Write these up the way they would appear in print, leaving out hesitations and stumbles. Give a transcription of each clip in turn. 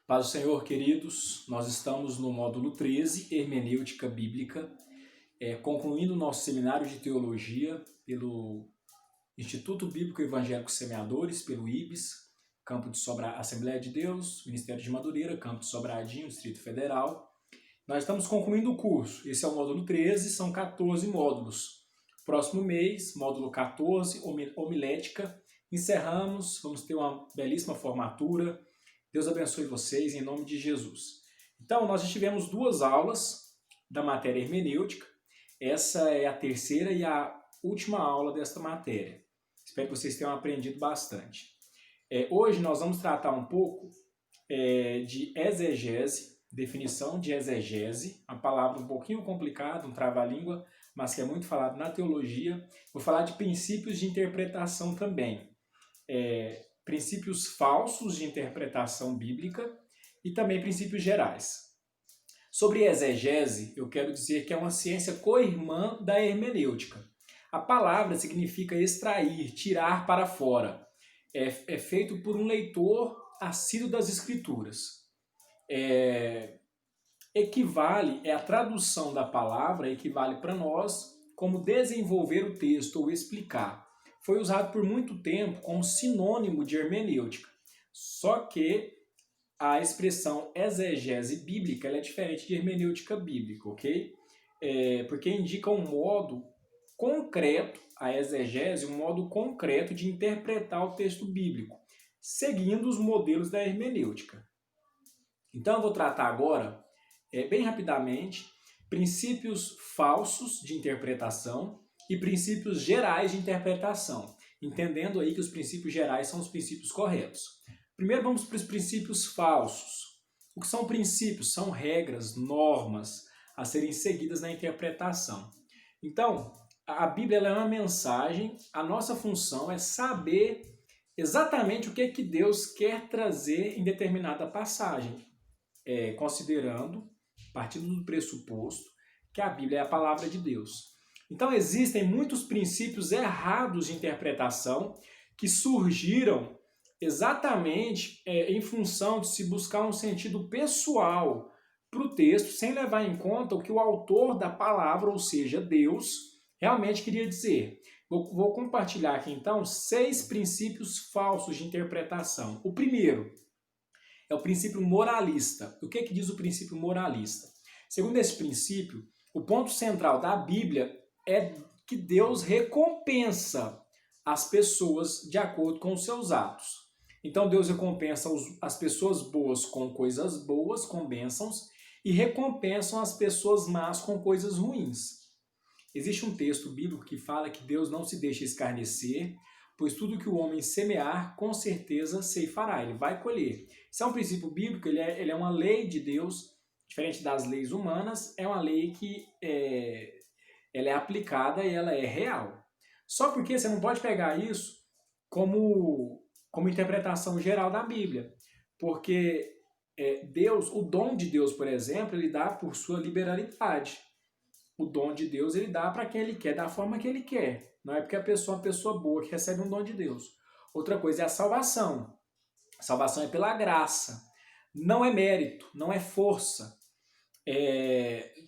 Paz do Senhor, queridos, nós estamos no módulo 13, Hermenêutica Bíblica, concluindo o nosso seminário de teologia pelo Instituto Bíblico Evangélico Semeadores, pelo IBS, Campo de Assembleia de Deus, Ministério de Madureira, Campo de Sobradinho, Distrito Federal. Nós estamos concluindo o curso, esse é o módulo 13, são 14 módulos. Próximo mês, módulo 14, homilética, encerramos, vamos ter uma belíssima formatura. Deus abençoe vocês em nome de Jesus. Então, nós já tivemos 2 aulas da matéria hermenêutica. Essa é a terceira e a última aula desta matéria. Espero que vocês tenham aprendido bastante. Hoje nós vamos tratar um pouco de exegese, definição de exegese, uma palavra um pouquinho complicada, um trava-língua, mas que é muito falado na teologia. Vou falar de princípios de interpretação também. Princípios falsos de interpretação bíblica e também princípios gerais. Sobre exegese, eu quero dizer que é uma ciência co-irmã da hermenêutica. A palavra significa extrair, tirar para fora. É feito por um leitor assíduo das Escrituras. A tradução da palavra equivale para nós como desenvolver o texto ou explicar. Foi usado por muito tempo como sinônimo de hermenêutica. Só que a expressão exegese bíblica ela é diferente de hermenêutica bíblica, ok? Porque indica um modo concreto, a exegese, um modo concreto de interpretar o texto bíblico, seguindo os modelos da hermenêutica. Então eu vou tratar agora, bem rapidamente, princípios falsos de interpretação e princípios gerais de interpretação, entendendo aí que os princípios gerais são os princípios corretos. Primeiro vamos para os princípios falsos. O que são princípios? São regras, normas a serem seguidas na interpretação. Então, a Bíblia é uma mensagem, a nossa função é saber exatamente o que é que Deus quer trazer em determinada passagem, partindo do pressuposto que a Bíblia é a palavra de Deus. Então existem muitos princípios errados de interpretação que surgiram exatamente em função de se buscar um sentido pessoal para o texto, sem levar em conta o que o autor da palavra, ou seja, Deus, realmente queria dizer. Vou compartilhar aqui então 6 princípios falsos de interpretação. O primeiro é o princípio moralista. O que diz o princípio moralista? Segundo esse princípio, o ponto central da Bíblia é que Deus recompensa as pessoas de acordo com os seus atos. Então Deus recompensa as pessoas boas com coisas boas, com bênçãos, e recompensam as pessoas más com coisas ruins. Existe um texto bíblico que fala que Deus não se deixa escarnecer, pois tudo que o homem semear, com certeza ceifará, ele vai colher. Isso é um princípio bíblico, ele é uma lei de Deus, diferente das leis humanas, é uma lei que ela é aplicada e ela é real. Só porque você não pode pegar isso como interpretação geral da Bíblia. Porque Deus, o dom de Deus, por exemplo, ele dá por sua liberalidade. O dom de Deus ele dá para quem ele quer, da forma que ele quer. Não é porque a pessoa é uma pessoa boa que recebe um dom de Deus. Outra coisa é a salvação. A salvação é pela graça. Não é mérito, não é força.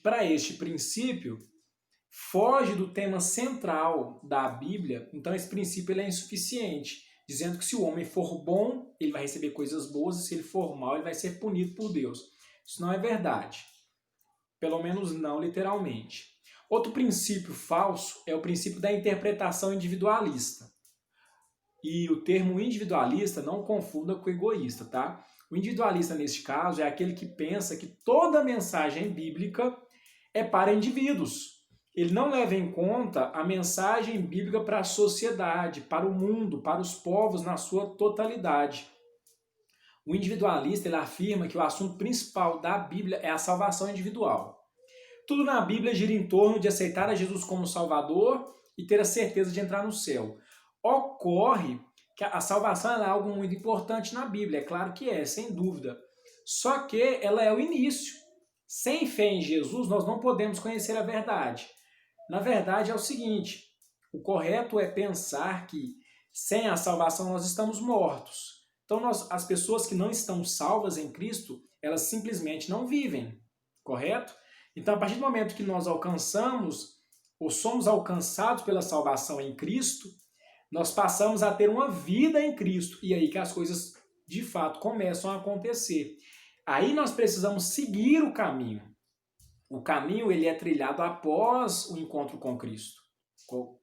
Para este princípio, foge do tema central da Bíblia, então esse princípio ele é insuficiente, dizendo que se o homem for bom, ele vai receber coisas boas, e se ele for mau, ele vai ser punido por Deus. Isso não é verdade, pelo menos não literalmente. Outro princípio falso é o princípio da interpretação individualista. E o termo individualista não confunda com egoísta, tá? O individualista, neste caso, é aquele que pensa que toda mensagem bíblica é para indivíduos. Ele não leva em conta a mensagem bíblica para a sociedade, para o mundo, para os povos na sua totalidade. O individualista ele afirma que o assunto principal da Bíblia é a salvação individual. Tudo na Bíblia gira em torno de aceitar a Jesus como Salvador e ter a certeza de entrar no céu. Ocorre que a salvação é algo muito importante na Bíblia, é claro que é, sem dúvida. Só que ela é o início. Sem fé em Jesus, nós não podemos conhecer a verdade. Na verdade, é o seguinte, o correto é pensar que sem a salvação nós estamos mortos. Então, as pessoas que não estão salvas em Cristo, elas simplesmente não vivem, correto? Então, a partir do momento que nós alcançamos ou somos alcançados pela salvação em Cristo, nós passamos a ter uma vida em Cristo. E aí que as coisas, de fato, começam a acontecer. Aí nós precisamos seguir o caminho. O caminho ele é trilhado após o encontro com Cristo,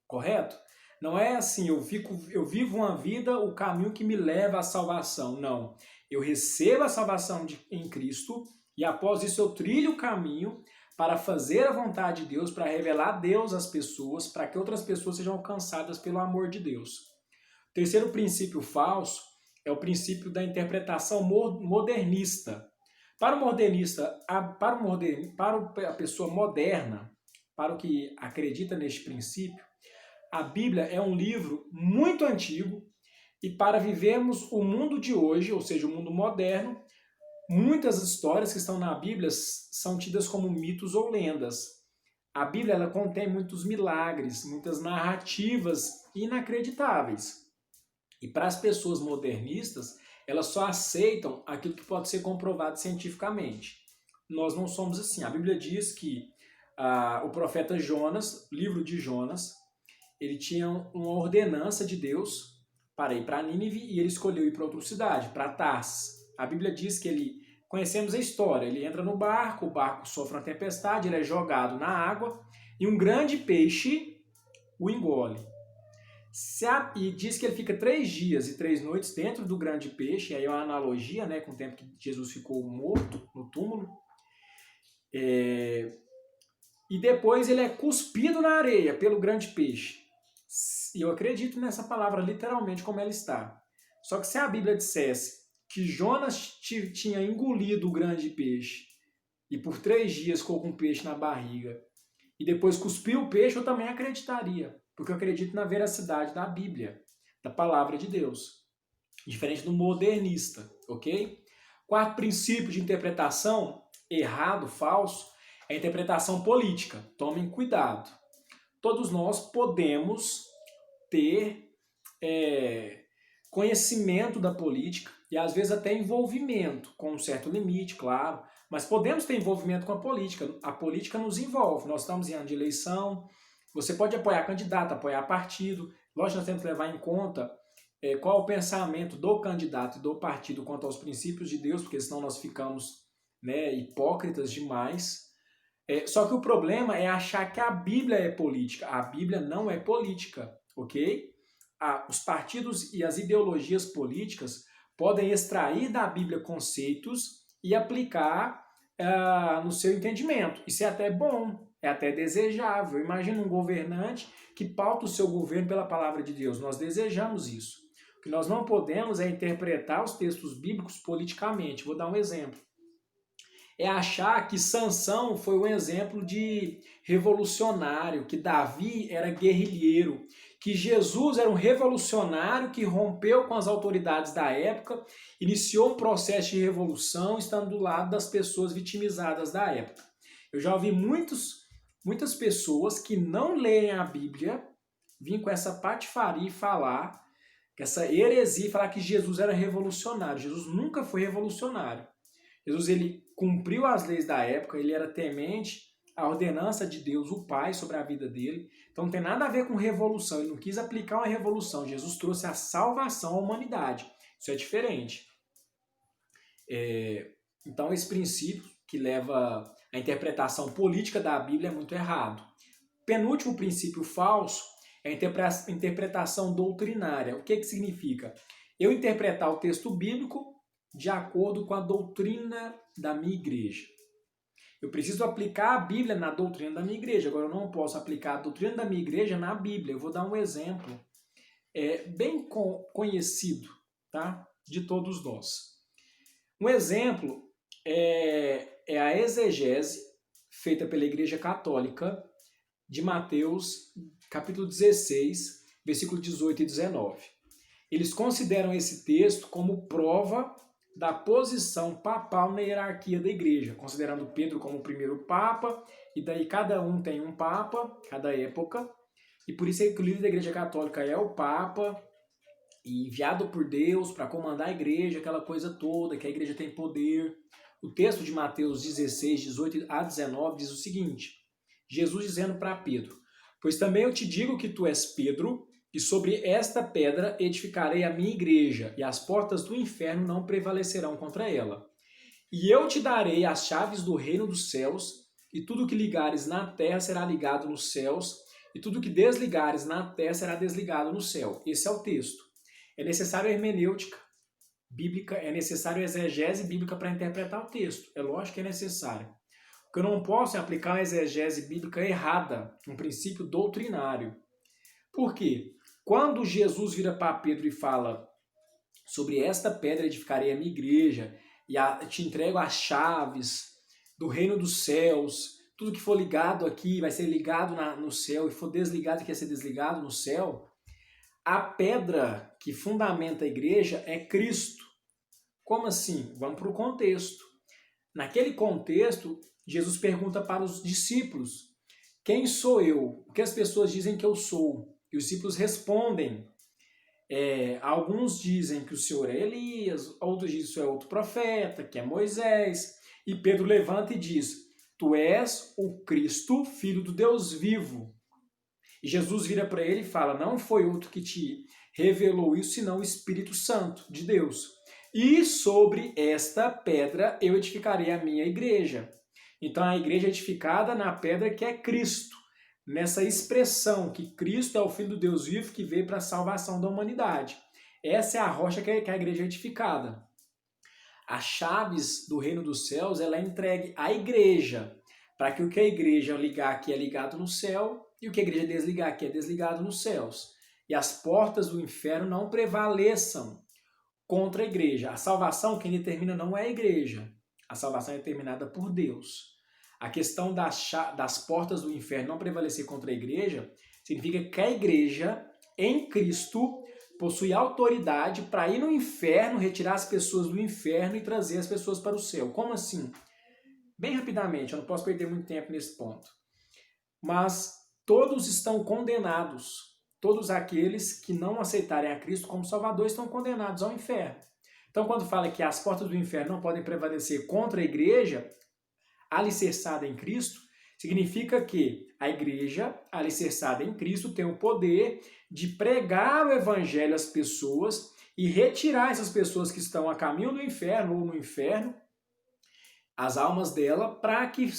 correto? Não é assim, eu vivo uma vida, o caminho que me leva à salvação. Não. Eu recebo a salvação em Cristo e após isso eu trilho o caminho para fazer a vontade de Deus, para revelar Deus às pessoas, para que outras pessoas sejam alcançadas pelo amor de Deus. O terceiro princípio falso é o princípio da interpretação modernista. Para o modernista, para a pessoa moderna, para o que acredita neste princípio, a Bíblia é um livro muito antigo e para vivermos o mundo de hoje, ou seja, o mundo moderno, muitas histórias que estão na Bíblia são tidas como mitos ou lendas. A Bíblia ela contém muitos milagres, muitas narrativas inacreditáveis. E para as pessoas modernistas, elas só aceitam aquilo que pode ser comprovado cientificamente. Nós não somos assim. A Bíblia diz que o profeta Jonas, livro de Jonas, ele tinha uma ordenança de Deus para ir para Nínive e ele escolheu ir para outra cidade, para Tarsis. A Bíblia diz que conhecemos a história, ele entra no barco, o barco sofre uma tempestade, ele é jogado na água e um grande peixe o engole. E diz que ele fica 3 dias e 3 noites dentro do grande peixe, aí é uma analogia, né, com o tempo que Jesus ficou morto no túmulo. E depois ele é cuspido na areia pelo grande peixe. E eu acredito nessa palavra literalmente como ela está. Só que se a Bíblia dissesse que Jonas tinha engolido o grande peixe e por 3 dias ficou com o peixe na barriga e depois cuspiu o peixe, eu também acreditaria. Porque eu acredito na veracidade da Bíblia, da palavra de Deus. Diferente do modernista, ok? Quarto princípio de interpretação, errado, falso, é a interpretação política. Tomem cuidado. Todos nós podemos ter conhecimento da política e às vezes até envolvimento, com um certo limite, claro, mas podemos ter envolvimento com a política. A política nos envolve. Nós estamos em ano de eleição. Você pode apoiar candidato, apoiar partido. Lógico, nós temos que levar em conta qual é o pensamento do candidato e do partido quanto aos princípios de Deus, porque senão nós ficamos hipócritas demais. Só que o problema é achar que a Bíblia é política. A Bíblia não é política, ok? Os partidos e as ideologias políticas podem extrair da Bíblia conceitos e aplicar no seu entendimento. Isso é até bom. É até desejável. Imagina um governante que pauta o seu governo pela palavra de Deus. Nós desejamos isso. O que nós não podemos é interpretar os textos bíblicos politicamente. Vou dar um exemplo. É achar que Sansão foi um exemplo de revolucionário, que Davi era guerrilheiro, que Jesus era um revolucionário que rompeu com as autoridades da época, iniciou um processo de revolução, estando do lado das pessoas vitimizadas da época. Eu já ouvi muitas pessoas que não leem a Bíblia vir com essa patifaria e falar, com essa heresia, falar que Jesus era revolucionário. Jesus nunca foi revolucionário. Jesus ele cumpriu as leis da época, ele era temente à ordenança de Deus, o Pai, sobre a vida dele. Então não tem nada a ver com revolução, ele não quis aplicar uma revolução. Jesus trouxe a salvação à humanidade. Isso é diferente. Então esse princípio que leva à interpretação política da Bíblia é muito errado. Penúltimo princípio falso é a interpretação doutrinária. O que significa? Eu interpretar o texto bíblico de acordo com a doutrina da minha igreja. Eu preciso aplicar a Bíblia na doutrina da minha igreja. Agora, eu não posso aplicar a doutrina da minha igreja na Bíblia. Eu vou dar um exemplo bem conhecido, tá? De todos nós. Um exemplo é a exegese feita pela Igreja Católica de Mateus, capítulo 16, versículo 18 e 19. Eles consideram esse texto como prova da posição papal na hierarquia da igreja, considerando Pedro como o primeiro papa, e daí cada um tem um papa, cada época, e por isso é que o líder da Igreja Católica é o papa, e enviado por Deus para comandar a igreja, aquela coisa toda, que a igreja tem poder. O texto de Mateus 16, 18 a 19 diz o seguinte, Jesus dizendo para Pedro, pois também eu te digo que tu és Pedro, e sobre esta pedra edificarei a minha igreja, e as portas do inferno não prevalecerão contra ela. E eu te darei as chaves do reino dos céus, e tudo que ligares na terra será ligado nos céus, e tudo que desligares na terra será desligado no céu. Esse é o texto. É necessário hermenêutica bíblica, é necessário exegese bíblica para interpretar o texto. É lógico que é necessário. O que eu não posso é aplicar uma exegese bíblica errada, um princípio doutrinário. Por quê? Quando Jesus vira para Pedro e fala sobre esta pedra edificarei a minha igreja, e te entrego as chaves do reino dos céus, tudo que for ligado aqui vai ser ligado no céu, e for desligado aqui vai ser desligado no céu, a pedra que fundamenta a igreja é Cristo. Como assim? Vamos para o contexto. Naquele contexto, Jesus pergunta para os discípulos, quem sou eu? O que as pessoas dizem que eu sou? E os discípulos respondem, alguns dizem que o Senhor é Elias, outros dizem que o Senhor é outro profeta, que é Moisés. E Pedro levanta e diz, tu és o Cristo, filho do Deus vivo. E Jesus vira para ele e fala, não foi outro que te revelou isso, senão o Espírito Santo de Deus. E sobre esta pedra eu edificarei a minha igreja. Então a igreja é edificada na pedra que é Cristo. Nessa expressão que Cristo é o Filho do Deus vivo que veio para a salvação da humanidade. Essa é a rocha que a igreja é edificada. As chaves do reino dos céus, ela é entregue à igreja, para que o que a igreja ligar aqui é ligado no céu, e o que a igreja desligar aqui é desligado nos céus. E as portas do inferno não prevaleçam contra a igreja. A salvação, quem determina não é a igreja. A salvação é determinada por Deus. A questão das portas do inferno não prevalecer contra a igreja significa que a igreja, em Cristo, possui autoridade para ir no inferno, retirar as pessoas do inferno e trazer as pessoas para o céu. Como assim? Bem rapidamente, eu não posso perder muito tempo nesse ponto. Mas todos estão condenados. Todos aqueles que não aceitarem a Cristo como Salvador estão condenados ao inferno. Então, quando fala que as portas do inferno não podem prevalecer contra a igreja alicerçada em Cristo, significa que a igreja alicerçada em Cristo tem o poder de pregar o evangelho às pessoas e retirar essas pessoas que estão a caminho do inferno ou no inferno, as almas dela, para que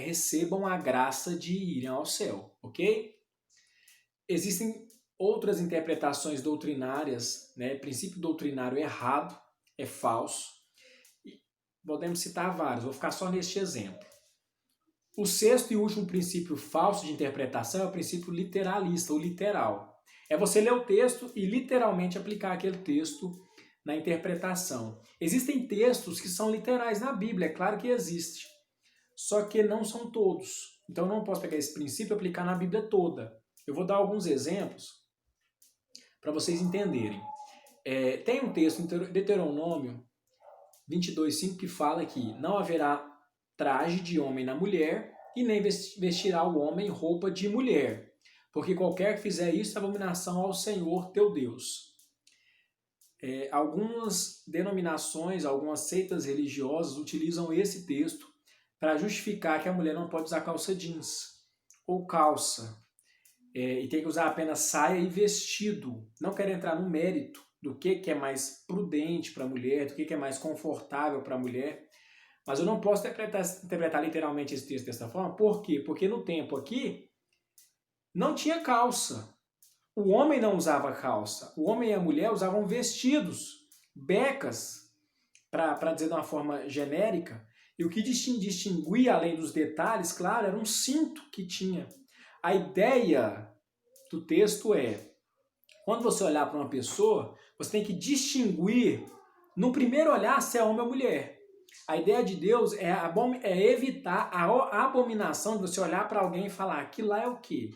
recebam a graça de irem ao céu, ok? Existem outras interpretações doutrinárias, né? Princípio doutrinário errado, é falso. Podemos citar vários, vou ficar só neste exemplo. O sexto e último princípio falso de interpretação é o princípio literalista, ou literal. É você ler o texto e literalmente aplicar aquele texto na interpretação. Existem textos que são literais na Bíblia, é claro que existe. Só que não são todos. Então eu não posso pegar esse princípio e aplicar na Bíblia toda. Eu vou dar alguns exemplos para vocês entenderem. Tem um texto em Deuteronômio 22:5 que fala que não haverá traje de homem na mulher e nem vestirá o homem roupa de mulher, porque qualquer que fizer isso é abominação ao Senhor teu Deus. Algumas denominações, algumas seitas religiosas utilizam esse texto para justificar que a mulher não pode usar calça jeans ou calça e tem que usar apenas saia e vestido. Não quero entrar no mérito do que é mais prudente para a mulher, do que é mais confortável para a mulher, mas eu não posso interpretar literalmente esse texto dessa forma. Por quê? Porque no tempo aqui não tinha calça. O homem não usava calça. O homem e a mulher usavam vestidos, becas, para dizer de uma forma genérica. E o que distinguia, além dos detalhes, claro, era um cinto que tinha. A ideia do texto é, quando você olhar para uma pessoa, você tem que distinguir, no primeiro olhar, se é homem ou mulher. A ideia de Deus é evitar a abominação de você olhar para alguém e falar, aquilo lá é o quê?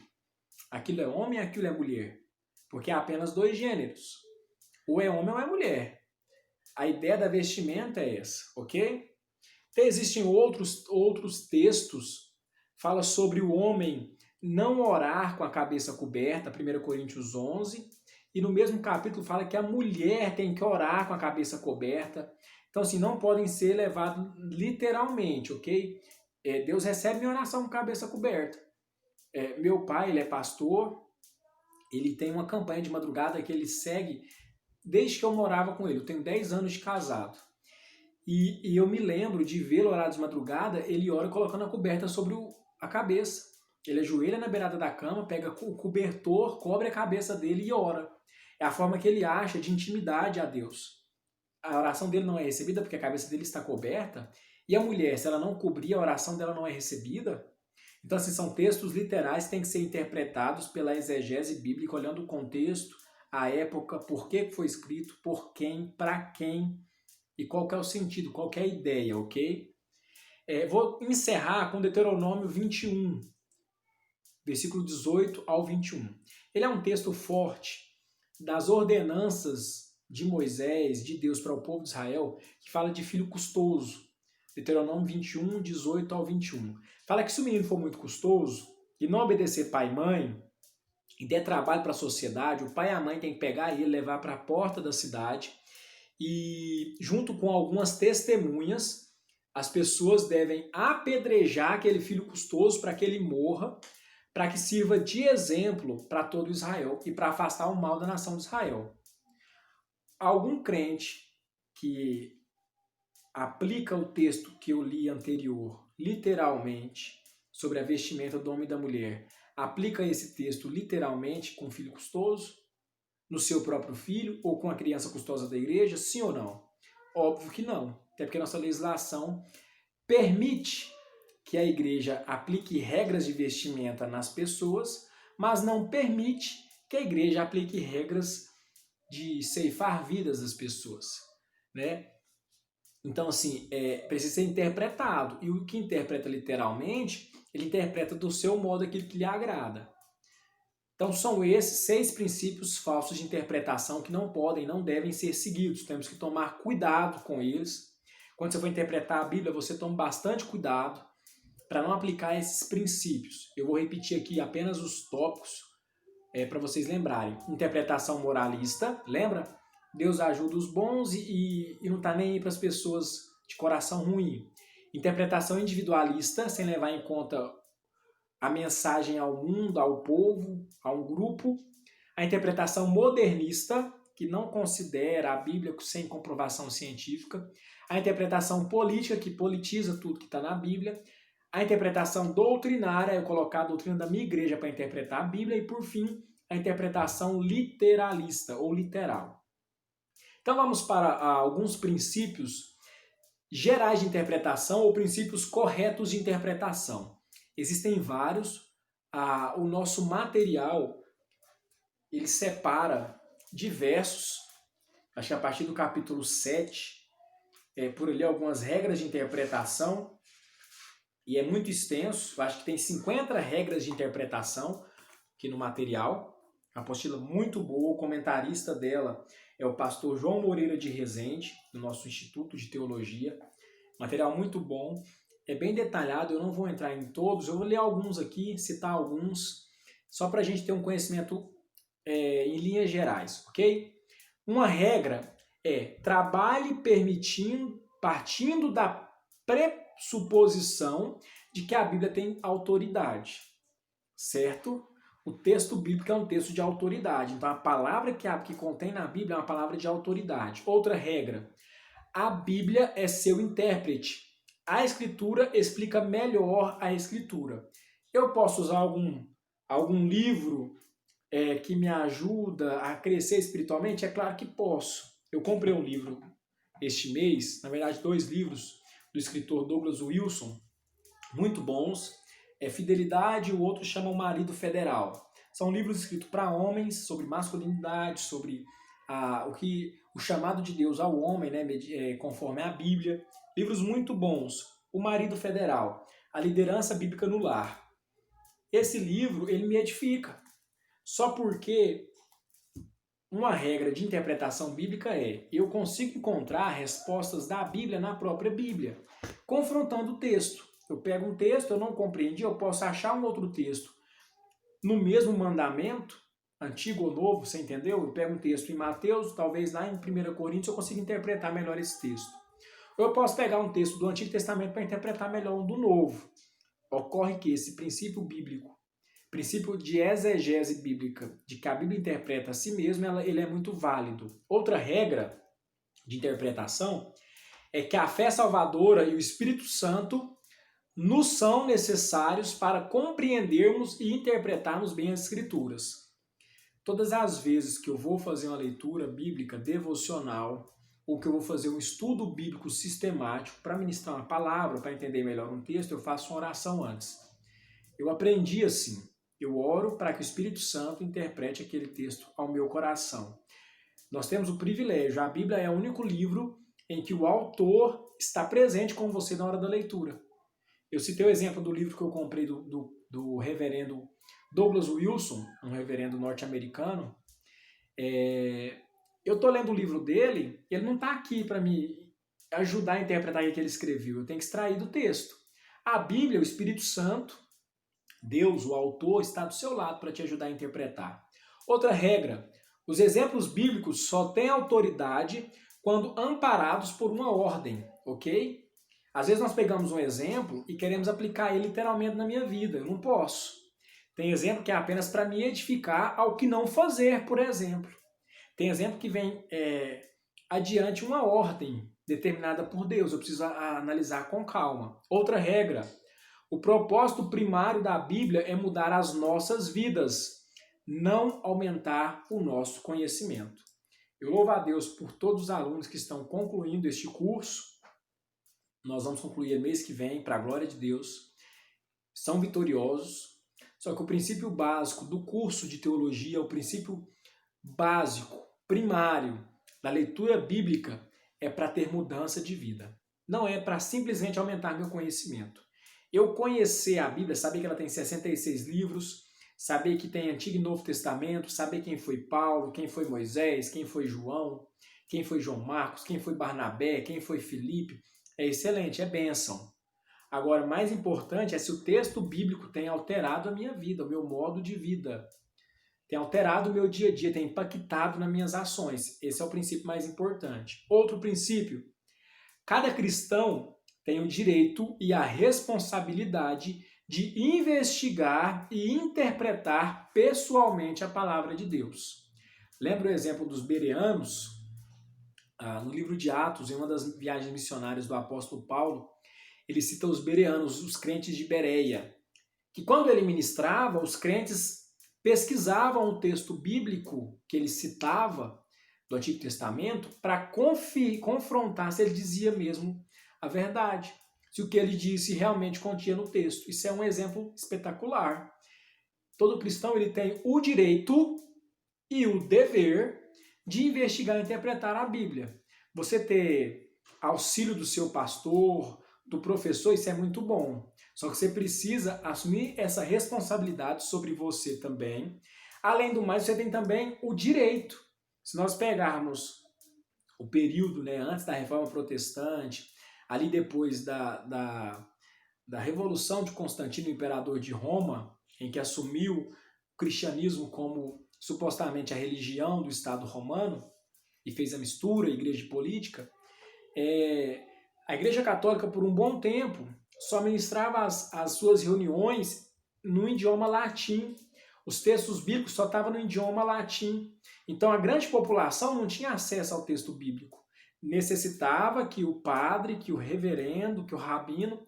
Aquilo é homem e aquilo é mulher. Porque há apenas dois gêneros. Ou é homem ou é mulher. A ideia da vestimenta é essa, ok? Então, existem outros textos, fala sobre o homem não orar com a cabeça coberta, 1 Coríntios 11, e no mesmo capítulo fala que a mulher tem que orar com a cabeça coberta. Então, assim, não podem ser levados literalmente, ok? Deus recebe minha oração com cabeça coberta. Meu pai, ele é pastor, ele tem uma campanha de madrugada que ele segue desde que eu morava com ele. Eu tenho 10 anos de casado. E eu me lembro de vê-lo orar de madrugada, ele ora colocando a coberta sobre a cabeça. Ele ajoelha na beirada da cama, pega o cobertor, cobre a cabeça dele e ora. É a forma que ele acha de intimidade a Deus. A oração dele não é recebida porque a cabeça dele está coberta. E a mulher, se ela não cobrir, a oração dela não é recebida. Então, assim, são textos literais que têm que ser interpretados pela exegese bíblica, olhando o contexto, a época, por que foi escrito, por quem, para quem e qual que é o sentido, qual que é a ideia, ok? Vou encerrar com Deuteronômio 21, versículo 18 ao 21. Ele é um texto forte das ordenanças de Moisés, de Deus para o povo de Israel, que fala de filho custoso. Deuteronômio 21, 18 ao 21. Fala que se o menino for muito custoso e não obedecer pai e mãe, e der trabalho para a sociedade, o pai e a mãe tem que pegar ele, levar para a porta da cidade e, junto com algumas testemunhas, as pessoas devem apedrejar aquele filho custoso para que ele morra, para que sirva de exemplo para todo Israel e para afastar o mal da nação de Israel. Algum crente que aplica o texto que eu li anterior literalmente sobre a vestimenta do homem e da mulher, aplica esse texto literalmente com o filho custoso, no seu próprio filho ou com a criança custosa da igreja, sim ou não? Óbvio que não, até porque a nossa legislação permite que a igreja aplique regras de vestimenta nas pessoas, mas não permite que a igreja aplique regras de ceifar vidas das pessoas, né? Então, assim, precisa ser interpretado. E o que interpreta literalmente, ele interpreta do seu modo aquilo que lhe agrada. Então, são esses 6 princípios falsos de interpretação que não podem, não devem ser seguidos. Temos que tomar cuidado com eles. Quando você for interpretar a Bíblia, você toma bastante cuidado para não aplicar esses princípios. Eu vou repetir aqui apenas os tópicos para vocês lembrarem. Interpretação moralista, lembra? Deus ajuda os bons e não está nem aí para as pessoas de coração ruim. Interpretação individualista, sem levar em conta a mensagem ao mundo, ao povo, a um grupo. A interpretação modernista, que não considera a Bíblia sem comprovação científica. A interpretação política, que politiza tudo que está na Bíblia. A interpretação doutrinária, eu colocar a doutrina da minha igreja para interpretar a Bíblia. E, por fim, a interpretação literalista ou literal. Então vamos para alguns princípios gerais de interpretação ou princípios corretos de interpretação. Existem vários. O nosso material ele separa diversos, acho que a partir do capítulo 7, por ali algumas regras de interpretação, e é muito extenso, acho que tem 50 regras de interpretação aqui no material. Uma apostila muito boa, o comentarista dela é o pastor João Moreira de Rezende, do nosso Instituto de Teologia. Material muito bom, é bem detalhado, eu não vou entrar em todos, eu vou ler alguns aqui, citar alguns, só para a gente ter um conhecimento em linhas gerais, ok? Uma regra é trabalhe partindo da pressuposição de que a Bíblia tem autoridade, certo? O texto bíblico é um texto de autoridade, então a palavra que contém na Bíblia é uma palavra de autoridade. Outra regra, a Bíblia é seu intérprete. A Escritura explica melhor a Escritura. Eu posso usar algum livro que me ajuda a crescer espiritualmente? É claro que posso. Eu comprei um livro este mês, na verdade 2 livros, do escritor Douglas Wilson, muito bons. Fidelidade, o outro chama O Marido Federal. São livros escritos para homens, sobre masculinidade, sobre o chamado de Deus ao homem, né, conforme a Bíblia. Livros muito bons. O Marido Federal, A Liderança Bíblica no Lar. Esse livro, ele me edifica. Só porque uma regra de interpretação bíblica eu consigo encontrar respostas da Bíblia na própria Bíblia, confrontando o texto. Eu pego um texto, eu não compreendi, eu posso achar um outro texto no mesmo mandamento Antigo ou Novo, você entendeu? Eu pego um texto em Mateus, talvez lá em 1 Coríntios eu consiga interpretar melhor esse texto. Ou eu posso pegar um texto do Antigo Testamento para interpretar melhor um do Novo. Ocorre que esse princípio bíblico, princípio de exegese bíblica, de que a Bíblia interpreta a si mesma, ele é muito válido. Outra regra de interpretação é que a fé salvadora e o Espírito Santo nos são necessários para compreendermos e interpretarmos bem as Escrituras. Todas as vezes que eu vou fazer uma leitura bíblica devocional, ou que eu vou fazer um estudo bíblico sistemático para ministrar uma palavra, para entender melhor um texto, eu faço uma oração antes. Eu aprendi assim, eu oro para que o Espírito Santo interprete aquele texto ao meu coração. Nós temos o privilégio, a Bíblia é o único livro em que o autor está presente com você na hora da leitura. Eu citei o exemplo do livro que eu comprei do reverendo Douglas Wilson, um reverendo norte-americano. Eu estou lendo o livro dele, ele não está aqui para me ajudar a interpretar o que ele escreveu, eu tenho que extrair do texto. A Bíblia, o Espírito Santo, Deus, o autor, está do seu lado para te ajudar a interpretar. Outra regra, os exemplos bíblicos só têm autoridade quando amparados por uma ordem, ok? Às vezes nós pegamos um exemplo e queremos aplicar ele literalmente na minha vida, eu não posso. Tem exemplo que é apenas para me edificar ao que não fazer, por exemplo. Tem exemplo que vem adiante uma ordem determinada por Deus, eu preciso analisar com calma. Outra regra, o propósito primário da Bíblia é mudar as nossas vidas, não aumentar o nosso conhecimento. Eu louvo a Deus por todos os alunos que estão concluindo este curso. Nós vamos concluir mês que vem, para a glória de Deus. São vitoriosos. Só que o princípio básico do curso de teologia, o princípio básico, primário, da leitura bíblica, é para ter mudança de vida. Não é para simplesmente aumentar meu conhecimento. Eu conhecer a Bíblia, saber que ela tem 66 livros, saber que tem Antigo e Novo Testamento, saber quem foi Paulo, quem foi Moisés, quem foi João, quem foi João Marcos, quem foi Barnabé, quem foi Filipe, é excelente, é bênção. Agora, mais importante é se o texto bíblico tem alterado a minha vida, o meu modo de vida, tem alterado o meu dia a dia, tem impactado nas minhas ações. Esse é o princípio mais importante. Outro princípio, cada cristão tem o direito e a responsabilidade de investigar e interpretar pessoalmente a palavra de Deus. Lembra o exemplo dos bereanos? No livro de Atos, em uma das viagens missionárias do apóstolo Paulo, ele cita os bereanos, os crentes de Bereia, que quando ele ministrava, os crentes pesquisavam o texto bíblico que ele citava do Antigo Testamento para confrontar se ele dizia mesmo a verdade, se o que ele disse realmente continha no texto. Isso é um exemplo espetacular. Todo cristão ele tem o direito e o dever de investigar e interpretar a Bíblia. Você ter auxílio do seu pastor, do professor, isso é muito bom. Só que você precisa assumir essa responsabilidade sobre você também. Além do mais, você tem também o direito. Se nós pegarmos o período antes da Reforma Protestante, ali depois da Revolução de Constantino, imperador de Roma, em que assumiu o cristianismo como supostamente a religião do Estado romano e fez a mistura, igreja e política, a Igreja Católica, por um bom tempo, só ministrava as suas reuniões no idioma latim. Os textos bíblicos só estavam no idioma latim. Então, a grande população não tinha acesso ao texto bíblico. Necessitava que o padre, que o reverendo, que o rabino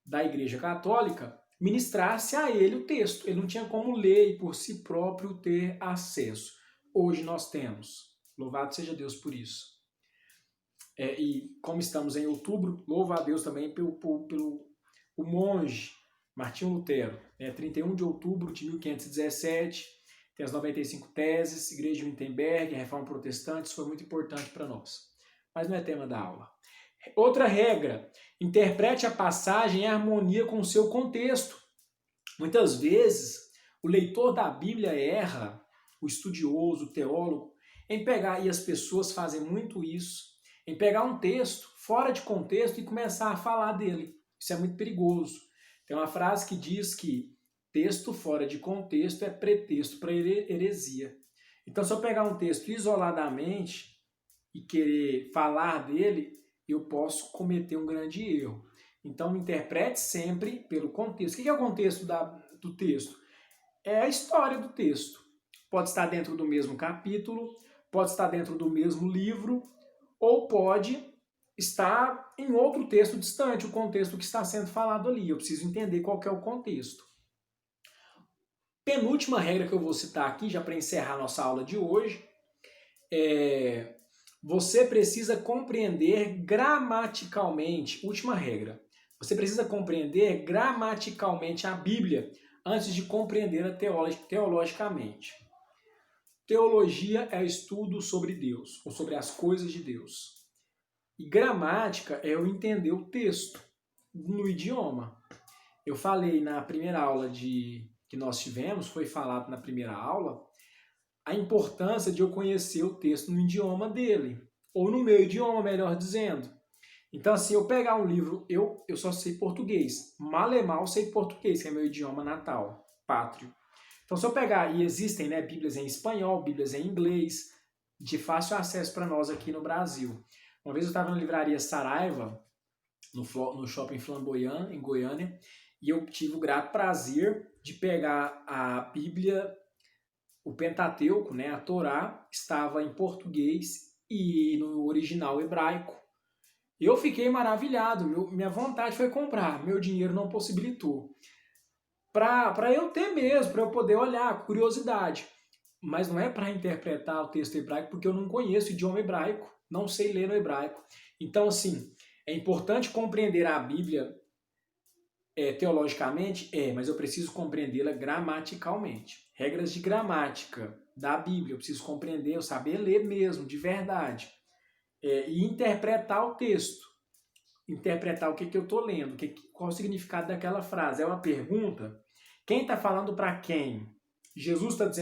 da Igreja Católica ministrasse a ele o texto. Ele não tinha como ler e por si próprio ter acesso. Hoje nós temos. Louvado seja Deus por isso. E como estamos em outubro, louvo a Deus também pelo monge Martinho Lutero. 31 de outubro de 1517, tem as 95 teses, Igreja de Wittenberg, Reforma Protestante, isso foi muito importante para nós. Mas não é tema da aula. Outra regra, interprete a passagem em harmonia com o seu contexto. Muitas vezes, o leitor da Bíblia erra, o estudioso, o teólogo, em pegar, e as pessoas fazem muito isso, em pegar um texto fora de contexto e começar a falar dele. Isso é muito perigoso. Tem uma frase que diz que Texto fora de contexto é pretexto para heresia. Então, se eu pegar um texto isoladamente e querer falar dele, eu posso cometer um grande erro. Então, interprete sempre pelo contexto. O que é o contexto do texto? É a história do texto. Pode estar dentro do mesmo capítulo, pode estar dentro do mesmo livro, ou pode estar em outro texto distante, o contexto que está sendo falado ali. Eu preciso entender qual que é o contexto. Penúltima regra que eu vou citar aqui, já para encerrar nossa aula de hoje, você precisa compreender gramaticalmente, última regra, você precisa compreender gramaticalmente a Bíblia antes de compreendê-la teologicamente. Teologia é estudo sobre Deus, ou sobre as coisas de Deus. E gramática é eu entender o texto no idioma. Eu falei na primeira aula que nós tivemos, foi falado na primeira aula, a importância de eu conhecer o texto no idioma dele, ou no meu idioma, melhor dizendo. Então, assim, eu pegar um livro, eu só sei português, mal e mal sei português, que é meu idioma natal, pátrio. Então, se eu pegar, e existem, né, Bíblias em espanhol, Bíblias em inglês, de fácil acesso para nós aqui no Brasil. Uma vez eu estava na livraria Saraiva, no Shopping Flamboyant, em Goiânia, e eu tive o grato prazer de pegar a Bíblia, o Pentateuco, né, a Torá, estava em português e no original hebraico. Eu fiquei maravilhado, minha vontade foi comprar, meu dinheiro não possibilitou. Para eu ter mesmo, para eu poder olhar, curiosidade. Mas não é para interpretar o texto hebraico, porque eu não conheço o idioma hebraico, não sei ler no hebraico. Então, assim, é importante compreender a Bíblia teologicamente? Mas eu preciso compreendê-la gramaticalmente. Regras de gramática da Bíblia, eu preciso compreender, eu saber ler mesmo, de verdade. E interpretar o texto. Interpretar o que eu estou lendo, qual o significado daquela frase. É uma pergunta? Quem está falando para quem? Jesus está dizendo